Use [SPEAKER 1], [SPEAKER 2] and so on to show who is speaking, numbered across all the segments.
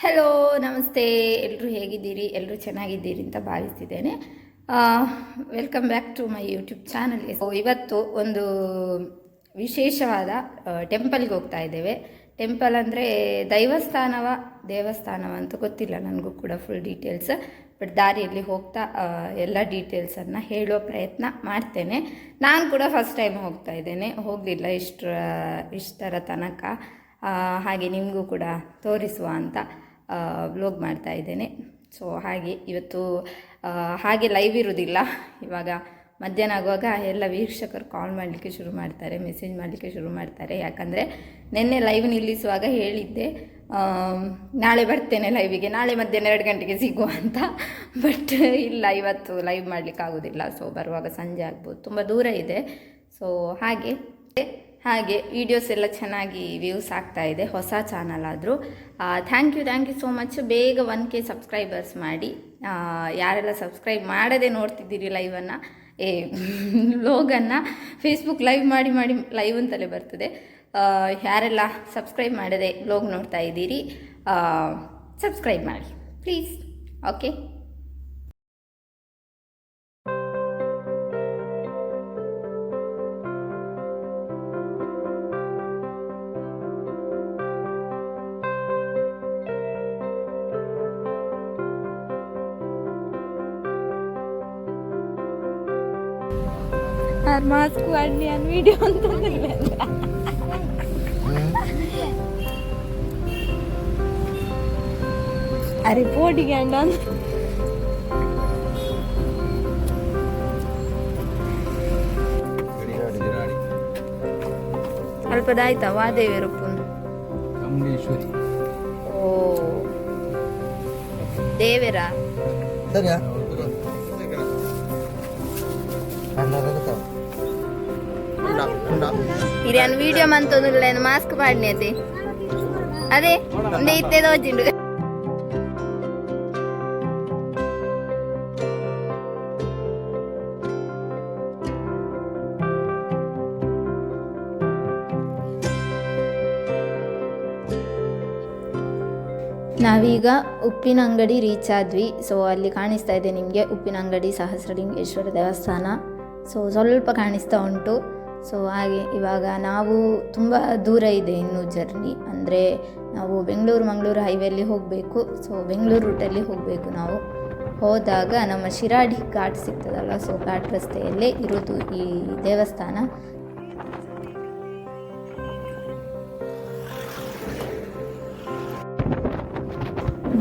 [SPEAKER 1] Hello ನಮಸ್ತೆ, ಎಲ್ಲರೂ ಹೇಗಿದ್ದೀರಿ? ಎಲ್ಲರೂ ಚೆನ್ನಾಗಿದ್ದೀರಿ ಅಂತ ಭಾವಿಸ್ತಿದ್ದೇನೆ. Welcome back to my YouTube channel. ಇವತ್ತು ಒಂದು ವಿಶೇಷವಾದ ಟೆಂಪಲ್ಗೆ ಹೋಗ್ತಾ ಇದ್ದೇವೆ. ಟೆಂಪಲ್ ಅಂದರೆ ದೇವಸ್ಥಾನವ ಅಂತ ಗೊತ್ತಿಲ್ಲ ನನಗೂ ಕೂಡ ಫುಲ್ ಡೀಟೇಲ್ಸ್. ಬಟ್ ದಾರಿಯಲ್ಲಿ ಹೋಗ್ತಾ ಎಲ್ಲ ಡೀಟೇಲ್ಸನ್ನು ಹೇಳೋ ಪ್ರಯತ್ನ ಮಾಡ್ತೇನೆ. ನಾನು ಕೂಡ ಫಸ್ಟ್ ಟೈಮ್ ಹೋಗ್ತಾ ಇದ್ದೇನೆ, ಹೋಗಲಿಲ್ಲ ಇಷ್ಟರ ತನಕ. ಹಾಗೆ ನಿಮಗೂ ಕೂಡ ತೋರಿಸುವ ಅಂತ ವ್ಲಾಗ್ ಮಾಡ್ತಾ ಇದ್ದೇನೆ. ಸೊ ಹಾಗೆ ಇವತ್ತು ಹಾಗೆ ಲೈವ್ ಇರೋದಿಲ್ಲ. ಇವಾಗ ಮಧ್ಯಾಹ್ನ ಆಗುವಾಗ ಎಲ್ಲ ವೀಕ್ಷಕರು ಕಾಲ್ ಮಾಡಲಿಕ್ಕೆ ಶುರು ಮಾಡ್ತಾರೆ, ಮೆಸೇಜ್ ಮಾಡಲಿಕ್ಕೆ ಶುರು ಮಾಡ್ತಾರೆ. ಯಾಕಂದರೆ ನಿನ್ನೆ ಲೈವ್ ನಿಲ್ಲಿಸುವಾಗ ಹೇಳಿದ್ದೆ ನಾಳೆ ಬರ್ತೇನೆ ಲೈವಿಗೆ, ನಾಳೆ ಮಧ್ಯಾಹ್ನ 2 ಗಂಟೆಗೆ ಸಿಗುವ ಅಂತ. ಬಟ್ ಇಲ್ಲ, ಇವತ್ತು ಲೈವ್ ಮಾಡಲಿಕ್ಕಾಗೋದಿಲ್ಲ. ಸೊ ಬರುವಾಗ ಸಂಜೆ ಆಗ್ಬೋದು, ತುಂಬ ದೂರ ಇದೆ. ಸೊ ಹಾಗೆ ವೀಡಿಯೋಸ್ ಎಲ್ಲ ಚೆನ್ನಾಗಿ ವ್ಯೂಸ್ ಆಗ್ತಾ ಇದೆ, ಹೊಸ ಚಾನಲ್ ಆದರೂ. Thank you so much. ಬೇಗ 1K ಸಬ್ಸ್ಕ್ರೈಬರ್ಸ್ ಮಾಡಿ. ಯಾರೆಲ್ಲ ಸಬ್ಸ್ಕ್ರೈಬ್ ಮಾಡದೆ ನೋಡ್ತಿದ್ದೀರಿ ಲೈವನ್ನು, ವ್ಲಾಗನ್ನು ಫೇಸ್ಬುಕ್ ಲೈವ್ ಮಾಡಿ ಲೈವ್ ಅಂತಲೇ ಬರ್ತದೆ. ಯಾರೆಲ್ಲ ಸಬ್ಸ್ಕ್ರೈಬ್ ಮಾಡದೆ ವ್ಲಾಗ್ ನೋಡ್ತಾ ಇದ್ದೀರಿ, ಸಬ್ಸ್ಕ್ರೈಬ್ ಮಾಡಿ ಪ್ಲೀಸ್. ಓಕೆ, ಮಾಸ್ಕ್ ಮಾಡಿ ನಾನು ವಿಡಿಯೋ ಅಂತ ಅರೆ ಪೋಟಿಗೆ ಅಂಡ ಅಲ್ಪದಾಯ್ತಾ ವಾದೇವಿರುಪ್ಪುಂದು ಓ ದೇವರ ಇರಿಯನ್ ವಿಡಿಯೋ ಮಂತೊಂದುಲ್ಲ ಮಾಸ್ಕ್ ಪಾಡ್ನಿ ಅದೇ ಒಂದೇ ಇತ್ತೆ ತೋಜಿಂಡು. ನಾವೀಗ ಉಪ್ಪಿನ ಅಂಗಡಿ ರೀಚ್ ಆದ್ವಿ. ಸೊ ಅಲ್ಲಿ ಕಾಣಿಸ್ತಾ ಇದೆ ನಿಮಗೆ ಉಪ್ಪಿನ ಅಂಗಡಿ, ಸಹಸ್ರಲಿಂಗೇಶ್ವರ ದೇವಸ್ಥಾನ. ಸೊ ಸ್ವಲ್ಪ ಕಾಣಿಸ್ತಾ ಉಂಟು. ಸೊ ಹಾಗೆ ಇವಾಗ ನಾವು ತುಂಬ ದೂರ ಇದೆ ಇನ್ನೂ ಜರ್ನಿ, ಅಂದರೆ ನಾವು ಮಂಗಳೂರು ಹೈವೇಲಿ ಹೋಗಬೇಕು. ಸೊ ಬೆಂಗಳೂರು ರೂಟಲ್ಲಿ ಹೋಗಬೇಕು. ನಾವು ಹೋದಾಗ ನಮ್ಮ ಶಿರಾಡಿ ಘಾಟ್ ಸಿಗ್ತದಲ್ಲ, ಸೊ ಘಾಟ್ ರಸ್ತೆಯಲ್ಲೇ ಇರೋದು ಈ ದೇವಸ್ಥಾನ.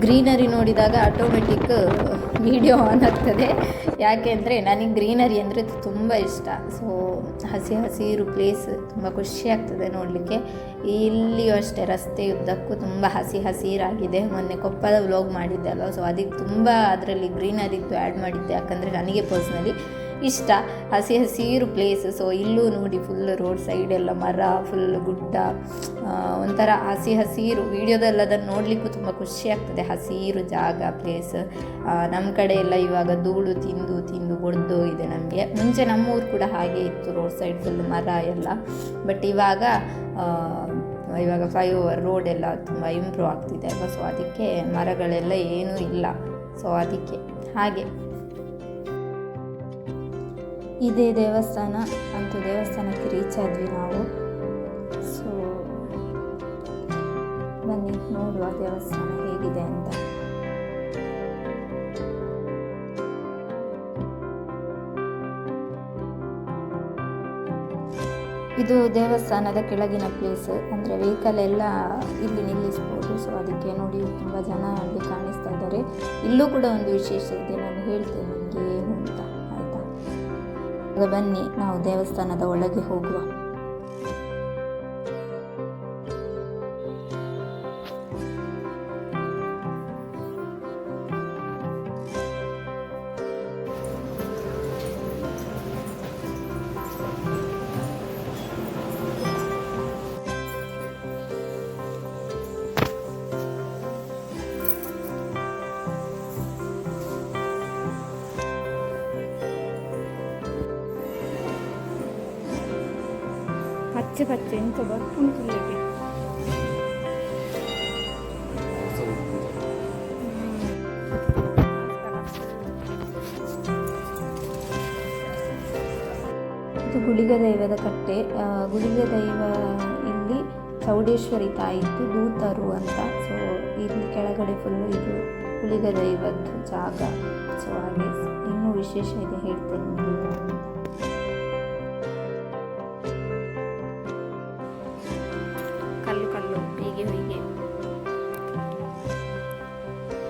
[SPEAKER 1] ಗ್ರೀನರಿ ನೋಡಿದಾಗ ಆಟೋಮೆಟಿಕ್ ವಿಡಿಯೋ ಆನ್ ಆಗ್ತದೆ. ಯಾಕೆಂದರೆ ನನಗೆ ಗ್ರೀನರಿ ಅಂದರೆ ತುಂಬ ಇಷ್ಟ. ಸೊ ಹಸಿರು ಪ್ಲೇಸ್ ತುಂಬ ಖುಷಿ ಆಗ್ತದೆ ನೋಡಲಿಕ್ಕೆ. ಇಲ್ಲಿಯೂ ಅಷ್ಟೇ, ರಸ್ತೆಯುದ್ದಕ್ಕೂ ತುಂಬ ಹಸಿರಾಗಿದೆ. ಮೊನ್ನೆ ಕೊಪ್ಪದ ವ್ಲಾಗ್ ಮಾಡಿದ್ದೆ ಅಲ್ವ, ಸೊ ಅದಕ್ಕೆ ತುಂಬ ಅದರಲ್ಲಿ ಗ್ರೀನರಿದ್ದು ಆ್ಯಡ್ ಮಾಡಿದ್ದೆ. ಯಾಕಂದರೆ ನನಗೆ ಪರ್ಸ್ನಲಿ ಇಷ್ಟ ಹಸಿರು ಪ್ಲೇಸ್. ಸೊ ಇಲ್ಲೂ ನೋಡಿ ಫುಲ್ ರೋಡ್ ಸೈಡ್ ಎಲ್ಲ ಮರ, ಫುಲ್ ಗುಡ್ಡ, ಒಂಥರ ಹಸಿರು. ವೀಡಿಯೋದಲ್ಲಿ ಅದನ್ನು ನೋಡಲಿಕ್ಕೂ ತುಂಬ ಖುಷಿ ಆಗ್ತದೆ. ಹಸಿರು ಜಾಗ, ಪ್ಲೇಸ್. ನಮ್ಮ ಕಡೆ ಎಲ್ಲ ಇವಾಗ ಧೂಳು ತಿಂದು ಬೊಡ್ದೋಗಿದೆ ನಮಗೆ. ಮುಂಚೆ ನಮ್ಮೂರು ಕೂಡ ಹಾಗೆ ಇತ್ತು, ರೋಡ್ ಸೈಡ್ ಫುಲ್ ಮರ ಎಲ್ಲ. ಬಟ್ ಇವಾಗ ಫ್ಲೈಓವರ್ ರೋಡ್ ಎಲ್ಲ ತುಂಬ ಇಂಪ್ರೂವ್ ಆಗ್ತಿದೆ ಅಲ್ವಾ, ಸೊ ಅದಕ್ಕೆ ಮರಗಳೆಲ್ಲ ಏನೂ ಇಲ್ಲ. ಸೊ ಅದಕ್ಕೆ ಹಾಗೆ ಇದೇ ದೇವಸ್ಥಾನ ಅಂತೂ. ದೇವಸ್ಥಾನಕ್ಕೆ ರೀಚ್ ಆದ್ವಿ ನಾವು. ಸೊ ಬನ್ನಿ ನೋಡುವ ದೇವಸ್ಥಾನ ಹೇಗಿದೆ ಅಂತ. ಇದು ದೇವಸ್ಥಾನದ ಕೆಳಗಿನ ಪ್ಲೇಸ್, ಅಂದರೆ ವೆಹಿಕಲ್ ಎಲ್ಲ ಇಲ್ಲಿ ನಿಲ್ಲಿಸ್ಬೋದು. ಸೊ ಅದಕ್ಕೆ ನೋಡಿ ತುಂಬ ಜನ ಅಲ್ಲಿ ಕಾಣಿಸ್ತಾ ಇದ್ದಾರೆ. ಇಲ್ಲೂ ಕೂಡ ಒಂದು ವಿಶೇಷ ಇದೆ, ನಾನು ಹೇಳ್ತೇನೆ ನಿಮಗೆ ಏನು ಅಂತ, ಆಯಿತಾ? ಬನ್ನಿ ನಾವು ದೇವಸ್ಥಾನದ ಒಳಗೆ ಹೋಗುವ. ಪಚ್ಚೆ ಎಂತ ಬರ್ಪುಂಟು. ಗುಳಿಗ ದೈವದ ಕಟ್ಟೆ. ಗುಳಿಗ ದೈವ ಇಲ್ಲಿ ಚೌಡೇಶ್ವರಿ ತಾಯಿದ್ದು ದೂತರು ಅಂತ. ಸೊ ಇಲ್ಲಿ ಕೆಳಗಡೆ ಫುಲ್ಲು ಇದು ಗುಳಿಗ ದೈವದ್ದು ಜಾಗ. ಸೊ ಹಾಗೆ ಇನ್ನೂ ವಿಶೇಷ ಇದೆ, ಹೇಳ್ತೇನೆ ನಿಮಗೆ. ಕಲ್ಲು ಕಲ್ಲು ಹೀಗೆ ಹೀಗೆ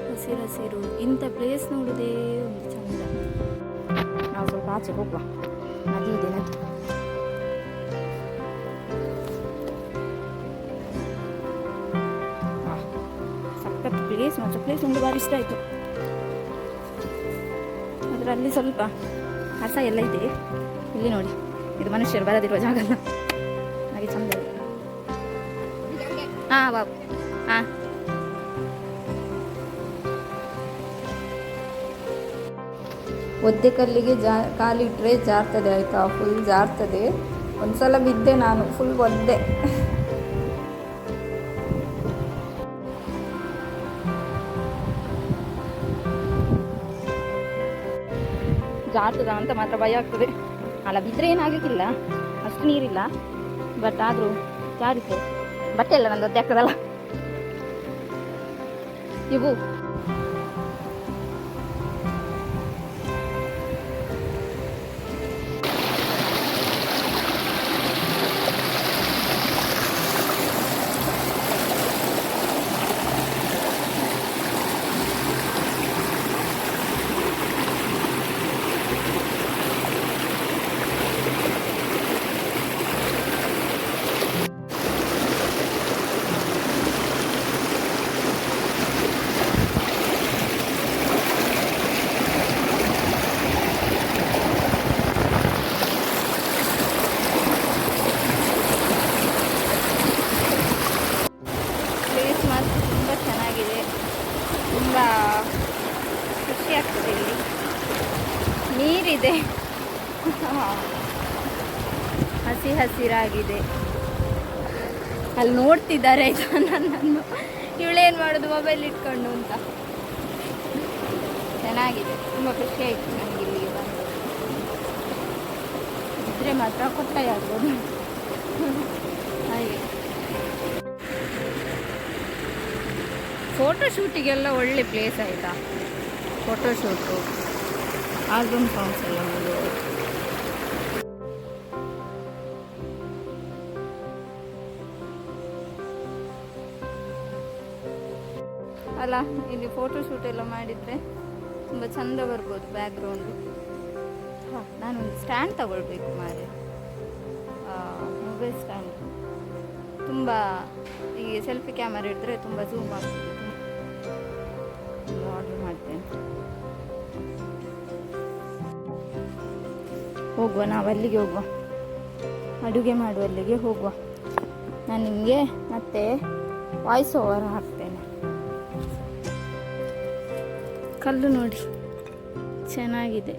[SPEAKER 1] ಹಸಿರು ಹಸಿರು, ಇಂಥ ಪ್ಲೇಸ್ ನೋಡೋದೇ ಒಂದು ಚಂದ. ನಾವು ಸ್ವಲ್ಪ ಆಚೆ ಹೋಗುವ, ನದಿ ಇದೆ ನದಿ. ಸಖತ್ ಪ್ಲೇಸ್ ಮಾತ್ರ, ಪ್ಲೇಸ್ ಒಂದು ಬಾರಿ ಇಷ್ಟ ಆಯಿತು. ಅದರಲ್ಲಿ ಸ್ವಲ್ಪ ಕಸ ಎಲ್ಲ ಇದೆ. ಇಲ್ಲಿ ನೋಡಿ, ಇದು ಮನುಷ್ಯರು ಬರದಿರುವ ಜಾಗ ಅಲ್ಲ, ಹಾಗೆ ಚಂದ ಇದೆ. ಹಾಂ ಬಾಬು, ಹಾಂ ಒದ್ದೆ ಕಲ್ಲಿಗೆ ಕಾಲಿಟ್ರೆ ಜಾರ್ತದೆ ಆಯಿತಾ, ಫುಲ್ ಜಾರ್ತದೆ. ಒಂದ್ಸಲ ಬಿದ್ದೆ ನಾನು, ಫುಲ್ ಒದ್ದೆ. ಜಾರ್ತದ ಅಂತ ಮಾತ್ರ ಭಯ ಆಗ್ತದೆ. ಅಲ್ಲ ಬಿದ್ದರೆ ಏನಾಗಲಿಕ್ಕಿಲ್ಲ, ಅಷ್ಟು ನೀರಿಲ್ಲ, ಬಟ್ ಆದರೂ ಜಾರಿತು. ಬಟ್ಟೆ ಎಲ್ಲ ನಂದು ಒದ್ದೆ ಆಗ್ತದಲ್ಲ ಇವು. ತುಂಬ ಖುಷಿ ಆಗ್ತದೆ. ಇಲ್ಲಿ ನೀರಿದೆ, ಹಸಿ ಹಸಿರಾಗಿದೆ. ಅಲ್ಲಿ ನೋಡ್ತಿದ್ದಾರೆ ಆಯ್ತಾ ನನ್ನನ್ನು, ಇವಳೇನು ಮಾಡೋದು ಮೊಬೈಲ್ ಇಟ್ಕೊಂಡು ಅಂತ. ಚೆನ್ನಾಗಿದೆ, ತುಂಬ ಖುಷಿ ಆಯಿತು ನನಗೆ ಇಲ್ಲಿಗೆ ಬಂದು. ಇದ್ರೆ ಮಾತ್ರ ಕೊಟ್ಟಾಯ ಆಗ್ಬೋದು ಹಾಗೆ. ಫೋಟೋಶೂಟಿಗೆಲ್ಲ ಒಳ್ಳೆ ಪ್ಲೇಸ್ ಆಯಿತಾ, ಫೋಟೋಶೂಟು, ಆಲ್ಬಮ್ ಸಾಂಗ್ಸ್ ಎಲ್ಲ ಮಾಡೋದು. ಅಲ್ಲ ಇಲ್ಲಿ ಫೋಟೋಶೂಟ್ ಎಲ್ಲ ಮಾಡಿದರೆ ತುಂಬ ಚಂದ ಬರ್ಬೋದು ಬ್ಯಾಕ್ಗ್ರೌಂಡು. ಹಾಂ, ನಾನೊಂದು ಸ್ಟ್ಯಾಂಡ್ ತಗೊಳ್ಬೇಕು ಮಾರೆ, ಮೊಬೈಲ್ ಸ್ಟ್ಯಾಂಡ್. ತುಂಬ ಈ ಸೆಲ್ಫಿ ಕ್ಯಾಮರಾ ಇದ್ದರೆ ತುಂಬ ಝೂಮ್ ಆಗ್ತದೆ. ಆರ್ಡರ್ ಮಾಡ್ತೇನೆ. ಹೋಗುವ, ನಾವು ಅಲ್ಲಿಗೆ ಹೋಗುವ, ಅಡುಗೆ ಮಾಡುವಲ್ಲಿಗೆ ಹೋಗುವ. ನಾನು ನಿಮಗೆ ಮತ್ತೆ ವಾಯ್ಸ್ ಓವರ್ ಹಾಕ್ತೇನೆ. ಕಲ್ಲು ನೋಡಿ ಚೆನ್ನಾಗಿದೆ.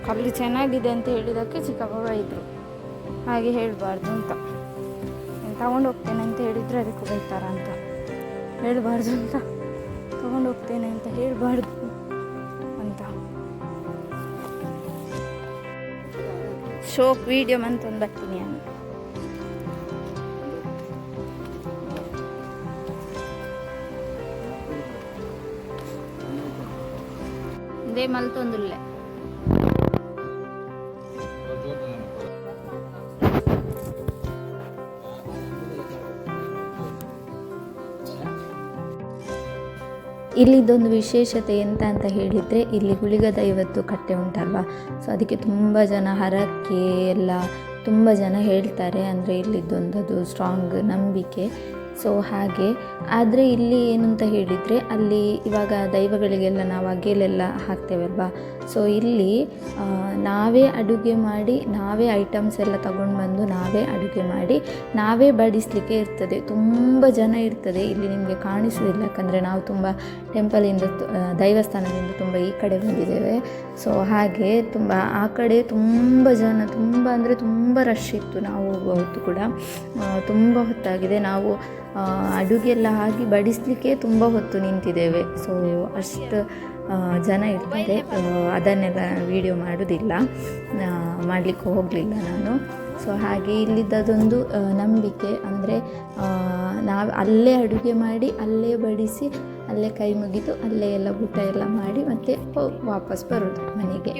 [SPEAKER 1] ಕಲ್ಲು ಚೆನ್ನಾಗಿದೆ ಅಂತ ಹೇಳಿದ್ದಕ್ಕೆ ಚಿಕ್ಕಪ್ಪ ಇದ್ರು, ಹಾಗೆ ಹೇಳಬಾರ್ದು ಅಂತ. ತಗೊಂಡು ಹೋಗ್ತೇನೆ ಅಂತ ಹೇಳಿದರೆ ಅದಕ್ಕೆ ಬೈತಾರ ಅಂತ ಹೇಳಬಾರ್ದು ಅಂತ, ತಗೊಂಡು ಹೋಗ್ತೇನೆ ಅಂತ ಹೇಳಬಾರ್ದು ಅಂತ. ಶೋಕ್ ವಿಡಿಯೋ ಮಂತೊಂದು ಬರ್ತೀನಿ ನಾನು. ಇದೇ ಮಲ್ತೊಂದುಲ್ಲೆ ಇಲ್ಲಿದ್ದೊಂದು ವಿಶೇಷತೆ ಎಂತ ಅಂತ ಹೇಳಿದರೆ, ಇಲ್ಲಿ ಗುಳಿಗ ದೈವದ್ದು ಕಟ್ಟೆ ಉಂಟಲ್ವ, ಸೊ ಅದಕ್ಕೆ ತುಂಬ ಜನ ಹರಕೆ ಎಲ್ಲ ತುಂಬ ಜನ ಹೇಳ್ತಾರೆ. ಅಂದರೆ ಇಲ್ಲಿದ್ದೊಂದದು ಸ್ಟ್ರಾಂಗ್ ನಂಬಿಕೆ. ಸೊ ಹಾಗೆ. ಆದರೆ ಇಲ್ಲಿ ಏನಂತ ಹೇಳಿದರೆ, ಅಲ್ಲಿ ಇವಾಗ ದೈವಗಳಿಗೆಲ್ಲ ನಾವು ಅಗೆಲೆಲ್ಲ ಹಾಕ್ತೇವಲ್ವಾ, ಸೊ ಇಲ್ಲಿ ನಾವೇ ಅಡುಗೆ ಮಾಡಿ, ನಾವೇ ಐಟಮ್ಸ್ ಎಲ್ಲ ತಗೊಂಡು ಬಂದು ನಾವೇ ಅಡುಗೆ ಮಾಡಿ ನಾವೇ ಬಡಿಸಲಿಕ್ಕೆ ಇರ್ತದೆ. ತುಂಬ ಜನ ಇರ್ತದೆ ಇಲ್ಲಿ, ನಿಮಗೆ ಕಾಣಿಸೋದಿಲ್ಲ ಯಾಕಂದರೆ ನಾವು ತುಂಬ ಟೆಂಪಲಿಂದ ದೈವಸ್ಥಾನದಿಂದ ತುಂಬ ಈ ಕಡೆ ಬಂದಿದ್ದೇವೆ. ಸೊ ಹಾಗೆ ತುಂಬ ಆ ಕಡೆ ತುಂಬ ಜನ, ತುಂಬ ಅಂದರೆ ತುಂಬ ರಶ್ ಇತ್ತು. ನಾವು ಹೋಗುವ ಹೊತ್ತು ಕೂಡ ತುಂಬ ಹೊತ್ತಾಗಿದೆ. ನಾವು ಅಡುಗೆ ಎಲ್ಲ ಆಗಿ ಬಡಿಸಲಿಕ್ಕೆ ತುಂಬ ಹೊತ್ತು ನಿಂತಿದ್ದೇವೆ. ಸೊ ಅಷ್ಟು ಜನ ಇರ್ತಾರೆ. ಅದನ್ನೆಲ್ಲ ವೀಡಿಯೋ ಮಾಡೋದಿಲ್ಲ, ಮಾಡಲಿಕ್ಕೆ ಹೋಗಲಿಲ್ಲ ನಾನು. ಸೊ ಹಾಗೆ ಇಲ್ಲಿದ್ದದೊಂದು ನಂಬಿಕೆ, ಅಂದರೆ ನಾವು ಅಲ್ಲೇ ಅಡುಗೆ ಮಾಡಿ ಅಲ್ಲೇ ಬಡಿಸಿ ಅಲ್ಲೇ ಕೈ ಮುಗಿದು ಅಲ್ಲೇ ಎಲ್ಲ ಊಟ ಎಲ್ಲ ಮಾಡಿ ಮತ್ತೆ ವಾಪಸ್ ಬರೋದು ಮನೆಗೆ.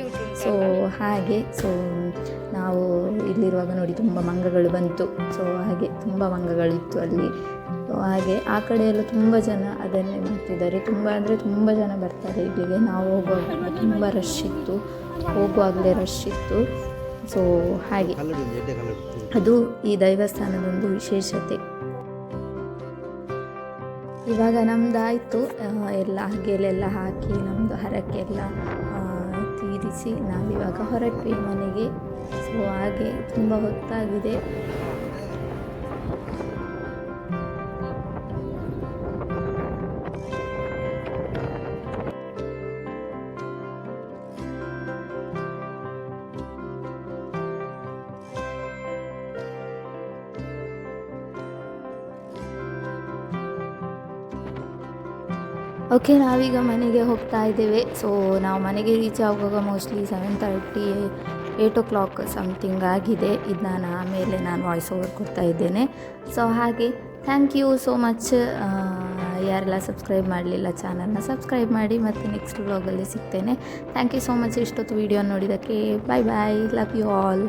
[SPEAKER 1] ಸೊ ಹಾಗೆ. ಸೊ ನಾವು ಇಲ್ಲಿರುವಾಗ ನೋಡಿ ತುಂಬ ಮಂಗಗಳು ಬಂತು. ಸೊ ಹಾಗೆ ತುಂಬ ಮಂಗಗಳಿತ್ತು ಅಲ್ಲಿ. ಸೊ ಹಾಗೆ ಆ ಕಡೆ ಎಲ್ಲ ತುಂಬ ಜನ ಅದನ್ನೇ ಮಾಡ್ತಿದ್ದಾರೆ. ತುಂಬ ಅಂದರೆ ತುಂಬ ಜನ ಬರ್ತಾರೆ ಇಲ್ಲಿಗೆ. ನಾವು ಹೋಗುವಾಗ ತುಂಬ ರಶ್ ಇತ್ತು, ಹೋಗುವಾಗಲೇ ರಶ್ ಇತ್ತು. ಸೊ ಹಾಗೆ ಅದು ಈ ದೇವಸ್ಥಾನದೊಂದು ವಿಶೇಷತೆ. ಇವಾಗ ನಮ್ಮದಾಯಿತು ಎಲ್ಲ ಹಗೆಲೆಲ್ಲ ಹಾಕಿ ನಮ್ಮದು ಹರಕೆ ಎಲ್ಲ ತೀರಿಸಿ ನಾವಿವಾಗ ಹೊರಟ್ವಿ ಮನೆಗೆ. ಸೊ ಹಾಗೆ ತುಂಬ ಹೊತ್ತಾಗಿದೆ. ಓಕೆ, ನಾವೀಗ ಮನೆಗೆ ಹೋಗ್ತಾ ಇದ್ದೇವೆ. ಸೊ ನಾವು ಮನೆಗೆ ರೀಚ್ ಆಗುವಾಗ ಮೋಸ್ಟ್ಲಿ 7:30 8 o'clock ಸಮಥಿಂಗ್ ಆಗಿದೆ. ಇದು ಆಮೇಲೆ ನಾನು ವಾಯ್ಸ್ ಓವರ್ ಕೊಡ್ತಾ ಇದ್ದೇನೆ. ಸೊ ಹಾಗೆ ಥ್ಯಾಂಕ್ ಯು ಸೋ ಮಚ್. ಯಾರೆಲ್ಲ ಸಬ್ಸ್ಕ್ರೈಬ್ ಮಾಡಲಿಲ್ಲ ಚಾನಲ್ನ ಸಬ್ಸ್ಕ್ರೈಬ್ ಮಾಡಿ. ಮತ್ತು ನೆಕ್ಸ್ಟ್ ವ್ಲಾಗಲ್ಲಿ ಸಿಗ್ತೇನೆ. ಥ್ಯಾಂಕ್ ಯು ಸೋ ಮಚ್ ಇಷ್ಟೊತ್ತು ವೀಡಿಯೋ ನೋಡಿದ್ದಕ್ಕೆ. Bye bye, love you all.